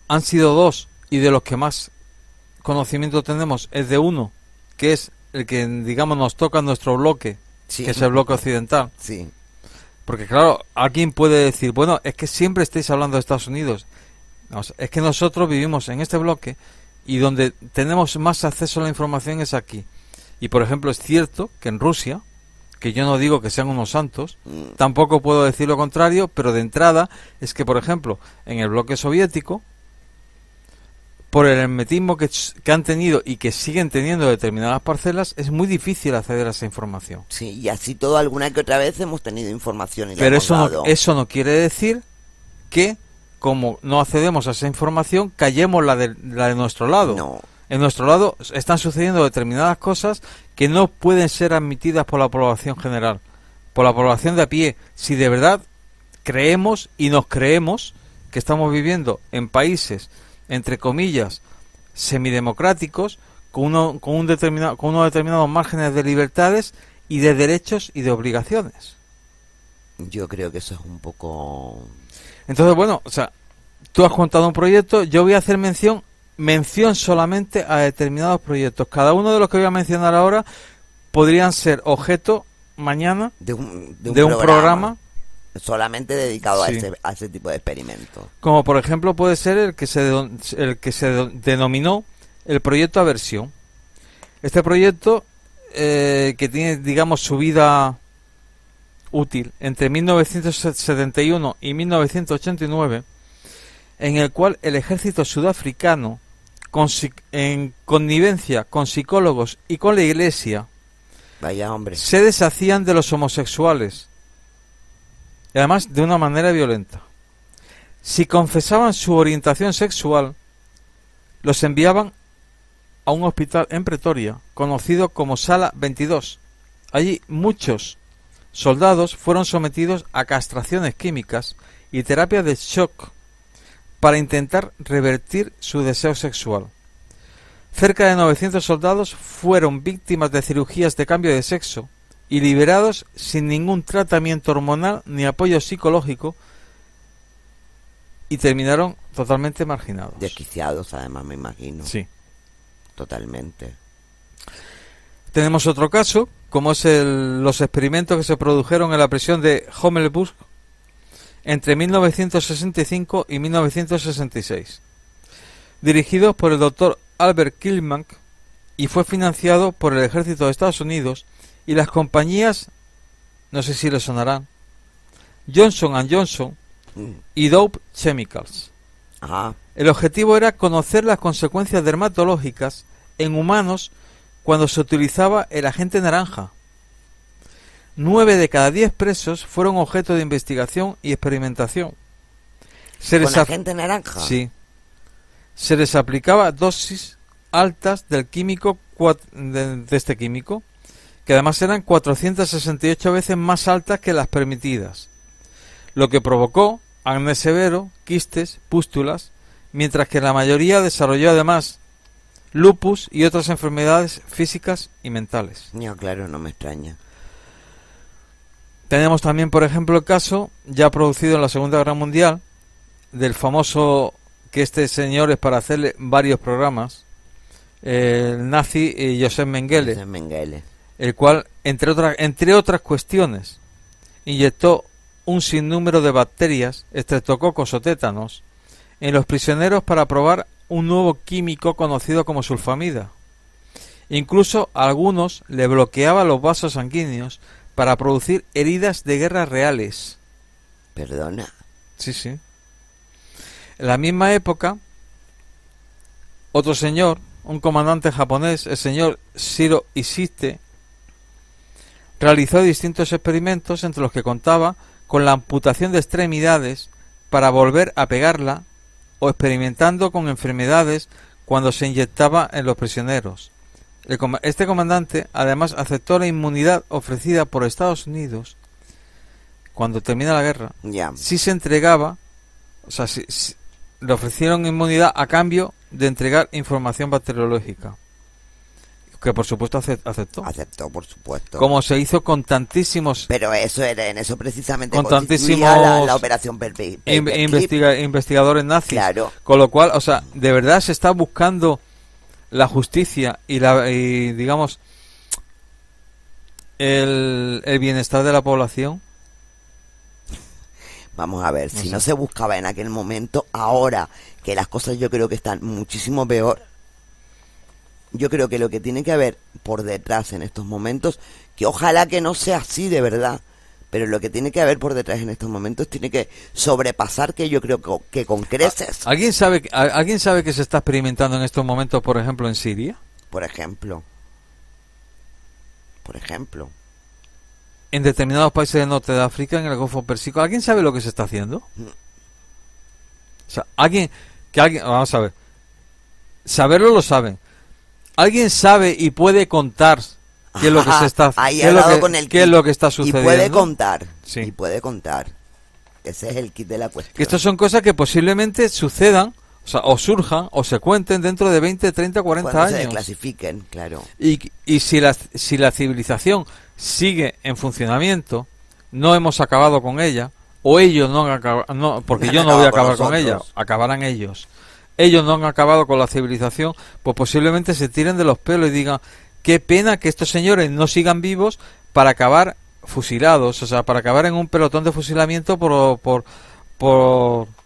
han sido dos, y de los que más conocimiento tenemos es de uno, que es el que, digamos, nos toca en nuestro bloque, Sí. que es el bloque occidental. Sí. Porque claro, alguien puede decir, bueno, es que siempre estáis hablando de Estados Unidos. No, es que nosotros vivimos en este bloque y donde tenemos más acceso a la información es aquí. Y por ejemplo, es cierto que en Rusia, que yo no digo que sean unos santos, tampoco puedo decir lo contrario, pero de entrada es que, por ejemplo, en el bloque soviético, por el hermetismo que han tenido y que siguen teniendo determinadas parcelas, es muy difícil acceder a esa información. Sí, y así todo alguna que otra vez hemos tenido información y la Pero hemos dado. eso no quiere decir que, como no accedemos a esa información, callemos la de nuestro lado. No. En nuestro lado están sucediendo determinadas cosas que no pueden ser admitidas por la población general, por la población de a pie. Si de verdad creemos y nos creemos que estamos viviendo en países, entre comillas, semidemocráticos, con unos determinados márgenes de libertades y de derechos y de obligaciones. Yo creo que eso es un poco... Entonces, bueno, o sea, tú has contado un proyecto, yo voy a hacer mención solamente a determinados proyectos. Cada uno de los que voy a mencionar ahora podrían ser objeto mañana de un programa solamente dedicado Sí. a ese tipo de experimentos. como por ejemplo puede ser el que se denominó el proyecto Aversión. Este proyecto que tiene, digamos, su vida útil entre 1971 y 1989, en el cual el ejército sudafricano, en connivencia con psicólogos y con la iglesia, Vaya hombre. se deshacían de los homosexuales, y además de una manera violenta. Si confesaban su orientación sexual, los enviaban a un hospital en Pretoria, conocido como Sala 22. Allí muchos soldados fueron sometidos a castraciones químicas y terapias de shock para intentar revertir su deseo sexual. Cerca de 900 soldados fueron víctimas de cirugías de cambio de sexo y liberados sin ningún tratamiento hormonal ni apoyo psicológico, y terminaron totalmente marginados. Desquiciados, además, me imagino. Sí. Totalmente. Tenemos otro caso, como es los experimentos que se produjeron en la prisión de Hommelburg entre 1965 y 1966, dirigidos por el doctor Albert Kilmank, y fue financiado por el ejército de Estados Unidos y las compañías, no sé si les sonarán, Johnson & Johnson y Dow Chemicals. Ajá. El objetivo era conocer las consecuencias dermatológicas en humanos cuando se utilizaba el agente naranja. 9 de cada 10 presos fueron objeto de investigación y experimentación. ¿Con agente naranja? Sí. Se les aplicaba dosis altas del químico, de este químico, que además eran 468 veces más altas que las permitidas, lo que provocó acné severo, quistes, pústulas, mientras que la mayoría desarrolló además lupus y otras enfermedades físicas y mentales. No, claro, no me extraña. Tenemos también, por ejemplo, el caso, ya producido en la Segunda Guerra Mundial, del famoso, que este señor es para hacerle varios programas, el nazi Joseph Mengele, Ese es Mengele. el cual, entre otras cuestiones, inyectó un sinnúmero de bacterias, estreptococos o tétanos, en los prisioneros para probar un nuevo químico conocido como sulfamida. Incluso a algunos le bloqueaba los vasos sanguíneos para producir heridas de guerra reales. Perdona. Sí, sí. En la misma época, otro señor, un comandante japonés, el señor Shiro Ishite, realizó distintos experimentos entre los que contaba con la amputación de extremidades para volver a pegarla o experimentando con enfermedades cuando se inyectaba en los prisioneros. Este comandante además aceptó la inmunidad ofrecida por Estados Unidos cuando termina la guerra. Ya. Si se entregaba, o sea, si le ofrecieron inmunidad a cambio de entregar información bacteriológica, que por supuesto aceptó. Aceptó, por supuesto. Como se hizo con tantísimos... Pero eso era, en eso precisamente con constituía tantísimos la operación Paperclip. investigadores nazis. Claro. Con lo cual, o sea, de verdad se está buscando la justicia y digamos el bienestar de la población. Vamos a ver, si no se buscaba en aquel momento, ahora que las cosas yo creo que están muchísimo peor, yo creo que lo que tiene que haber por detrás en estos momentos, que ojalá que no sea así de verdad, pero lo que tiene que haber por detrás en estos momentos tiene que sobrepasar, que yo creo que con creces. ¿Alguien sabe que se está experimentando en estos momentos, por ejemplo, en Siria? Por ejemplo. En determinados países del norte de África, en el Golfo Pérsico. ¿Alguien sabe lo que se está haciendo? O sea, vamos a ver. Saberlo lo saben. ¿Alguien sabe y puede contar qué es lo que se está qué es lo que está sucediendo? Y puede contar. Sí. Y puede contar. Ese es el kit de la cuestión. Que estas son cosas que posiblemente sucedan, o sea, o surjan o se cuenten dentro de 20, 30, 40 Cuando años. se desclasifiquen, claro. Y si la civilización sigue en funcionamiento, no hemos acabado con ella, o ellos no han acabado, porque yo no voy a acabar con ella, acabarán ellos. Ellos no han acabado con la civilización, pues posiblemente se tiren de los pelos y digan, qué pena que estos señores no sigan vivos para acabar fusilados, o sea, para acabar en un pelotón de fusilamiento por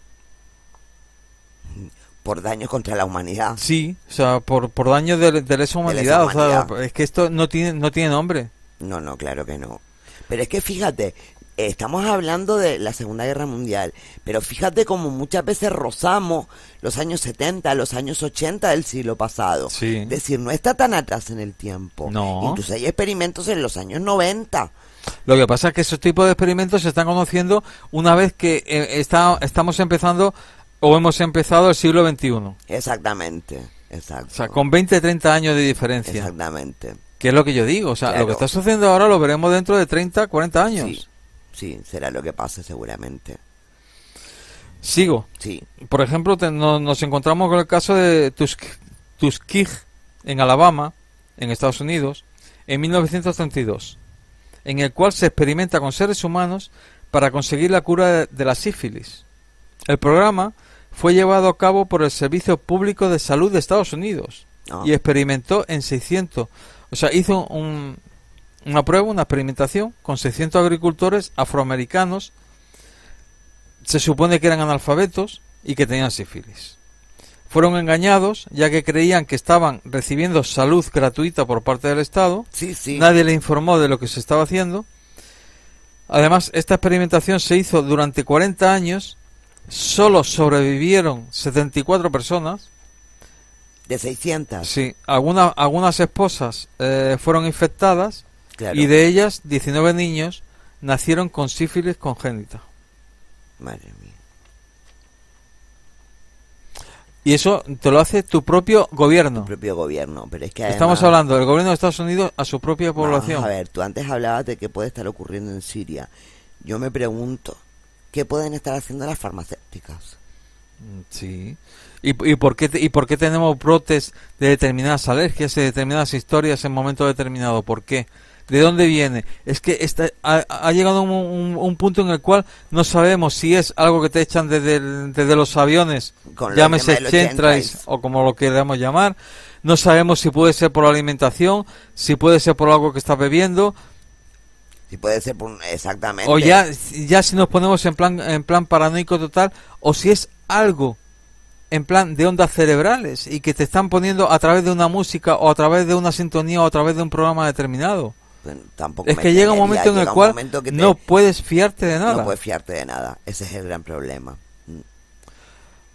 daños contra la humanidad. Sí, o sea, por daños de lesa humanidad. O sea, es que esto no tiene nombre. No, claro que no. Pero es que fíjate, estamos hablando de la Segunda Guerra Mundial, pero fíjate como muchas veces rozamos los años 70, los años 80 del siglo pasado. Sí. Es decir, no está tan atrás en el tiempo. No. Incluso hay experimentos en los años 90. Lo que pasa es que esos tipos de experimentos se están conociendo una vez que estamos empezando o hemos empezado el siglo XXI. Exactamente, exacto. O sea, con 20, 30 años de diferencia. Exactamente. Que es lo que yo digo, o sea, Claro. lo que está sucediendo ahora lo veremos dentro de 30, 40 años. Sí, será lo que pase seguramente. Sigo. Sí. Por ejemplo, nos encontramos con el caso de Tuskegee, en Alabama, en Estados Unidos, en 1932, en el cual se experimenta con seres humanos para conseguir la cura de la sífilis. El programa fue llevado a cabo por el Servicio Público de Salud de Estados Unidos y experimentó en 600, o sea, hizo una prueba, una experimentación con 600 agricultores afroamericanos. Se supone que eran analfabetos y que tenían sífilis. Fueron engañados ya que creían que estaban recibiendo salud gratuita por parte del Estado. Sí. Nadie le informó de lo que se estaba haciendo. Además, esta experimentación se hizo durante 40 años. Solo sobrevivieron 74 personas. ¿De 600? Sí, algunas esposas fueron infectadas. Claro. Y de ellas 19 niños nacieron con sífilis congénita. Madre mía. Y eso te lo hace tu propio gobierno. Tu propio gobierno, pero es que además, Estamos hablando del gobierno de Estados Unidos a su propia población. Vamos a ver, tú antes hablabas de qué puede estar ocurriendo en Siria. Yo me pregunto, ¿qué pueden estar haciendo las farmacéuticas? Sí. ¿Y por qué tenemos brotes de determinadas alergias, de determinadas historias en momentos determinados? ¿Por qué? ¿De dónde viene? Es que ha llegado un punto en el cual no sabemos si es algo que te echan desde los aviones, llámese Chemtrails o como lo queramos llamar. No sabemos si puede ser por la alimentación, si puede ser por algo que estás bebiendo. Si puede ser por exactamente. O ya si nos ponemos en plan paranoico total, o si es algo en plan de ondas cerebrales y que te están poniendo a través de una música o a través de una sintonía o a través de un programa determinado. Bueno, tampoco Es me que llega un temería, momento en el llega un cual momento que no puedes fiarte de nada. no puedes fiarte de nada. Ese es el gran problema.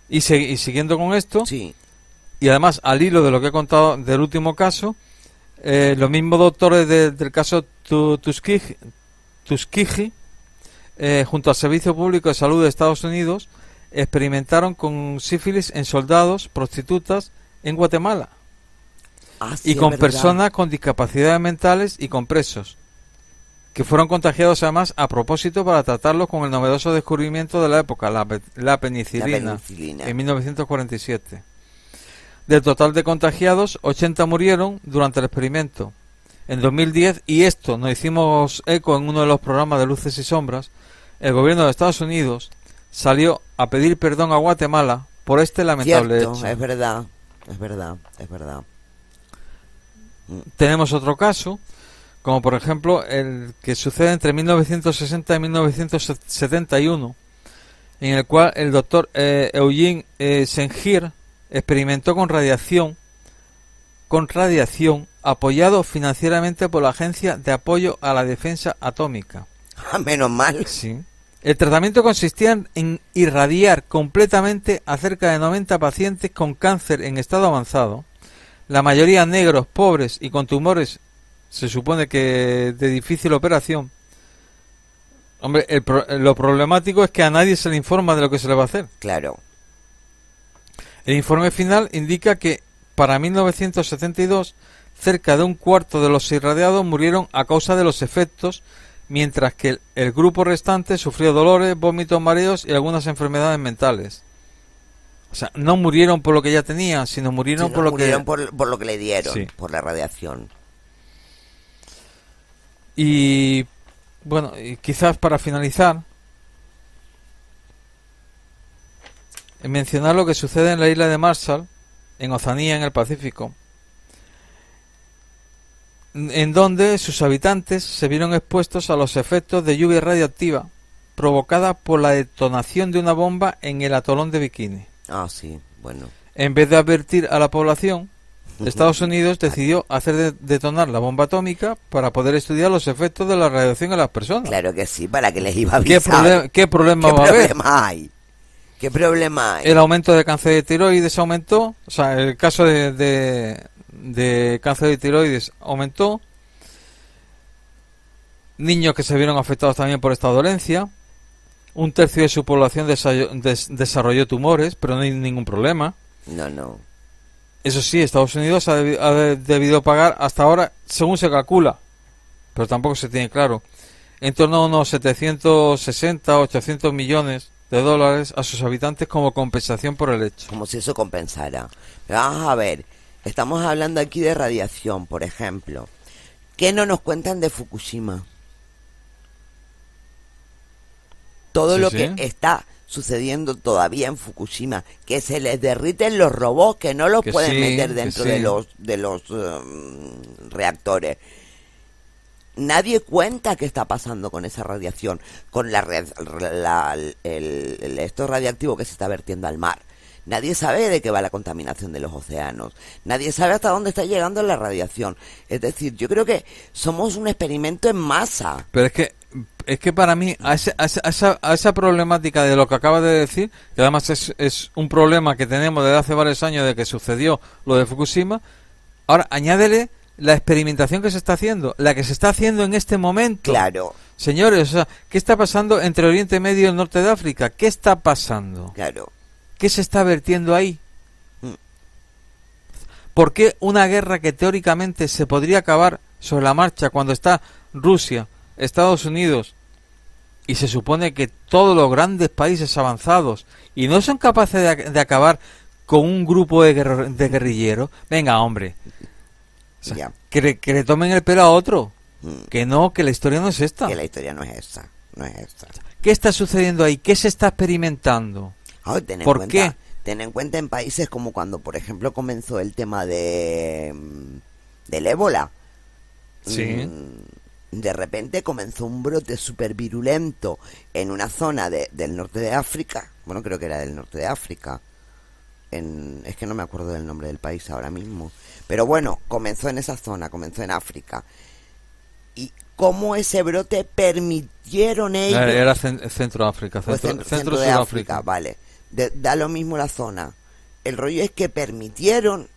Y siguiendo con esto, Sí, y además al hilo de lo que he contado del último caso, los mismos doctores del caso Tuskegee, junto al Servicio Público de Salud de Estados Unidos, experimentaron con sífilis en soldados, prostitutas en Guatemala sí, y con es verdad. personas con discapacidades mentales y con presos, que fueron contagiados además a propósito para tratarlos con el novedoso descubrimiento de la época, la penicilina, en 1947. Del total de contagiados, 80 murieron durante el experimento. En 2010, y esto nos hicimos eco en uno de los programas de Luces y Sombras, el gobierno de Estados Unidos salió a pedir perdón a Guatemala por este lamentable Cierto, hecho. es verdad, es verdad, es verdad. Tenemos otro caso, como por ejemplo el que sucede entre 1960 y 1971, en el cual el doctor Eugene Sengir experimentó con radiación apoyado financieramente por la Agencia de Apoyo a la Defensa Atómica. Menos mal. Sí. El tratamiento consistía en irradiar completamente a cerca de 90 pacientes con cáncer en estado avanzado, la mayoría negros, pobres y con tumores, se supone que de difícil operación. Hombre, lo problemático es que a nadie se le informa de lo que se le va a hacer. Claro. El informe final indica que para 1972 cerca de un cuarto de los irradiados murieron a causa de los efectos, mientras que el grupo restante sufrió dolores, vómitos, mareos y algunas enfermedades mentales. O sea, no murieron por lo que ya tenían, sino murieron por lo por lo que le dieron, Sí. por la radiación. Y bueno, y quizás para finalizar, mencionar lo que sucede en la isla de Marshall, en Oceanía, en el Pacífico, en donde sus habitantes se vieron expuestos a los efectos de lluvia radiactiva provocada por la detonación de una bomba en el atolón de Bikini. Ah, sí, bueno. En vez de advertir a la población, Estados Unidos decidió hacer detonar la bomba atómica para poder estudiar los efectos de la radiación en las personas. Claro que sí, para que les iba a avisar. ¿Qué problema va a haber? Hay? ¿Qué problema hay? El aumento de cáncer de tiroides aumentó, o sea, el caso de cáncer de tiroides aumentó, niños que se vieron afectados también por esta dolencia, un tercio de su población desarrolló tumores, pero no hay ningún problema. No. Eso sí, Estados Unidos ha debido pagar hasta ahora, según se calcula, pero tampoco se tiene claro, en torno a unos 760, 800 millones de dólares a sus habitantes como compensación por el hecho. Como si eso compensara. Pero vamos a ver, estamos hablando aquí de radiación, por ejemplo. ¿Qué no nos cuentan de Fukushima? Todo Sí, lo sí. que está sucediendo todavía en Fukushima, que se les derriten los robots, que no los Que pueden sí, meter que dentro sí. de los reactores. Nadie cuenta qué está pasando con esa radiación, con esto radiactivo que se está vertiendo al mar. Nadie sabe de qué va la contaminación de los océanos. Nadie sabe hasta dónde está llegando la radiación. Es decir, yo creo que somos un experimento en masa. Pero es que para mí, a esa problemática de lo que acabas de decir, que además es un problema que tenemos desde hace varios años de que sucedió lo de Fukushima, ahora añádele la experimentación que se está haciendo, la que se está haciendo en este momento. Claro, Señores, o sea, ¿qué está pasando entre Oriente Medio y el norte de África? ¿Qué está pasando? claro. ¿Qué se está vertiendo ahí? Mm. ¿Por qué una guerra que teóricamente se podría acabar sobre la marcha cuando está Rusia, Estados Unidos y se supone que todos los grandes países avanzados y no son capaces de acabar con un grupo de guerrilleros? Venga, hombre. O sea, Ya. que le tomen el pelo a otro. Mm. Que no, que la historia no es esta. Que la historia no es esa. No es esa. ¿Qué está sucediendo ahí? ¿Qué se está experimentando? Ay, ten en ¿Por cuenta, qué? Ten en cuenta en países como cuando, por ejemplo, comenzó el tema del ébola. Sí. De repente comenzó un brote súper virulento en una zona del norte de África. Bueno, creo que era del norte de África. es que no me acuerdo del nombre del país ahora mismo, pero bueno, comenzó en esa zona, comenzó en África. Y cómo ese brote permitieron ellos... Era Centroáfrica, Pues centro de África, vale. Da lo mismo la zona. El rollo es que permitieron,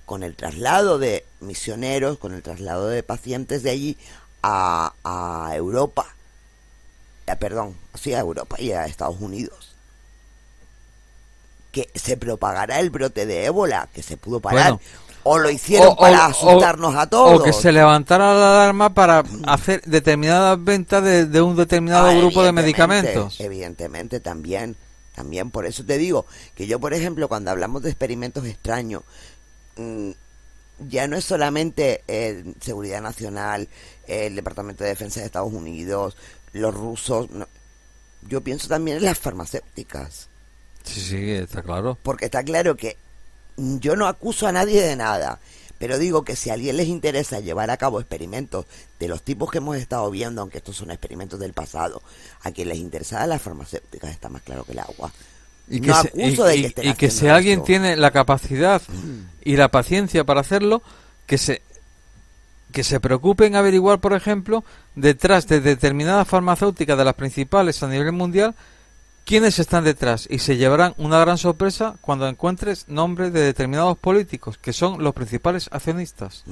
con el traslado de misioneros, con el traslado de pacientes de allí a Europa, a Europa y a Estados Unidos, que se propagara el brote de ébola, que se pudo parar. Bueno, o lo hicieron para asustarnos a todos. O que se levantara la alarma para hacer determinadas ventas de un determinado grupo de medicamentos. Evidentemente, también por eso te digo que yo, por ejemplo, cuando hablamos de experimentos extraños, ya no es solamente Seguridad Nacional, el Departamento de Defensa de Estados Unidos, los rusos, no. Yo pienso también en las farmacéuticas. Sí, está claro. Porque está claro que yo no acuso a nadie de nada, pero digo que si a alguien les interesa llevar a cabo experimentos de los tipos que hemos estado viendo, aunque estos son experimentos del pasado, a quien les interesa las farmacéuticas está más claro que el agua. Y que si alguien tiene la capacidad y la paciencia para hacerlo, que se preocupe en averiguar, por ejemplo, detrás de determinadas farmacéuticas de las principales a nivel mundial, quiénes están detrás, y se llevarán una gran sorpresa cuando encuentres nombres de determinados políticos que son los principales accionistas.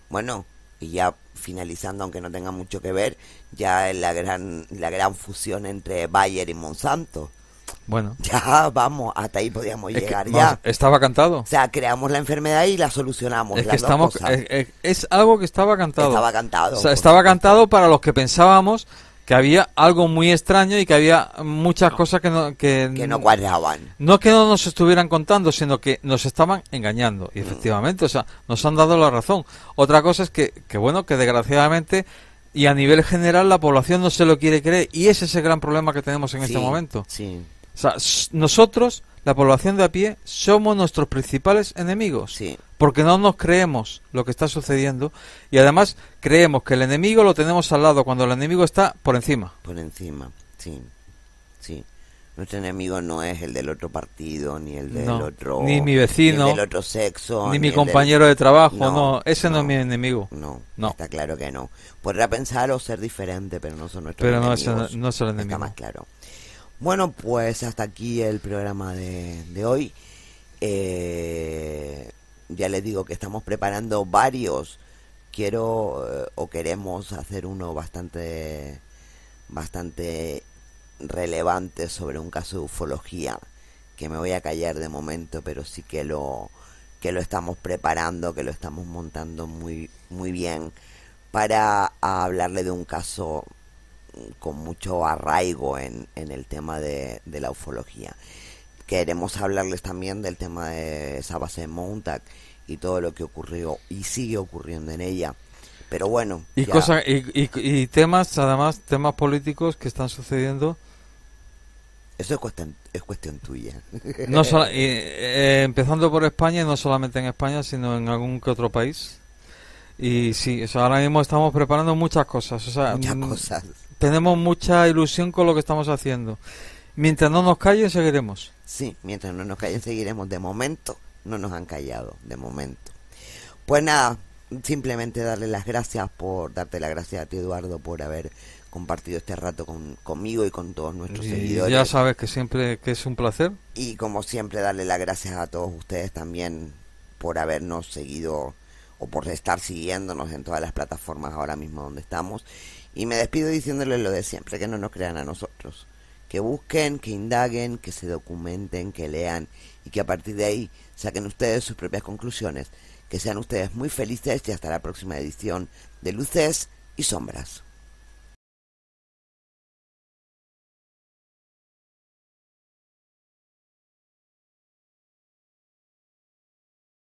Bueno, y ya finalizando, aunque no tenga mucho que ver, ya la gran fusión entre Bayer y Monsanto. Bueno, ya vamos, hasta ahí podíamos llegar. Vamos, estaba cantado. O sea, creamos la enfermedad y la solucionamos. Es que es algo que estaba cantado. Estaba cantado. O sea, estaba cantado para los que pensábamos que había algo muy extraño y que había muchas cosas que no cuadraban. No que no nos estuvieran contando, sino que nos estaban engañando. Y efectivamente, o sea, nos han dado la razón. Otra cosa es que bueno, que desgraciadamente y a nivel general la población no se lo quiere creer, y ese es el gran problema que tenemos en este momento. Sí. O sea, nosotros, la población de a pie, somos nuestros principales enemigos. Sí. Porque no nos creemos lo que está sucediendo, y además creemos que el enemigo lo tenemos al lado cuando el enemigo está por encima. Por encima, sí. Nuestro enemigo no es el del otro partido, ni el del otro... Ni mi vecino. Ni el del otro sexo. Ni mi compañero de trabajo, no. Ese no es mi enemigo. No, está claro que no. Podrá pensar o ser diferente, pero no son nuestros enemigos. Pero no es el enemigo. Está más claro. Bueno, pues hasta aquí el programa de hoy. Ya les digo que estamos preparando varios. Queremos hacer uno bastante relevante sobre un caso de ufología, que me voy a callar de momento, pero sí que lo estamos preparando, que lo estamos montando muy muy bien, para hablarle de un caso con mucho arraigo en el tema de la ufología. Queremos hablarles también del tema de esa base de Montauk y todo lo que ocurrió y sigue ocurriendo en ella. Pero bueno, y temas, además, temas políticos que están sucediendo. Eso es cuestión tuya. Empezando por España, y no solamente en España, sino en algún que otro país. Y sí, o sea, ahora mismo estamos preparando muchas cosas. O sea, muchas cosas. Tenemos mucha ilusión con lo que estamos haciendo. Mientras no nos callen, seguiremos. Sí, mientras no nos callen, seguiremos. De momento, no nos han callado. De momento. Pues nada, simplemente darte las gracias a ti, Eduardo, por haber compartido este rato conmigo y con todos nuestros seguidores. Ya sabes que siempre que es un placer. Y como siempre, darle las gracias a todos ustedes también por habernos seguido o por estar siguiéndonos en todas las plataformas ahora mismo donde estamos. Y me despido diciéndoles lo de siempre, que no nos crean a nosotros. Que busquen, que indaguen, que se documenten, que lean y que a partir de ahí saquen ustedes sus propias conclusiones. Que sean ustedes muy felices y hasta la próxima edición de Luces y Sombras.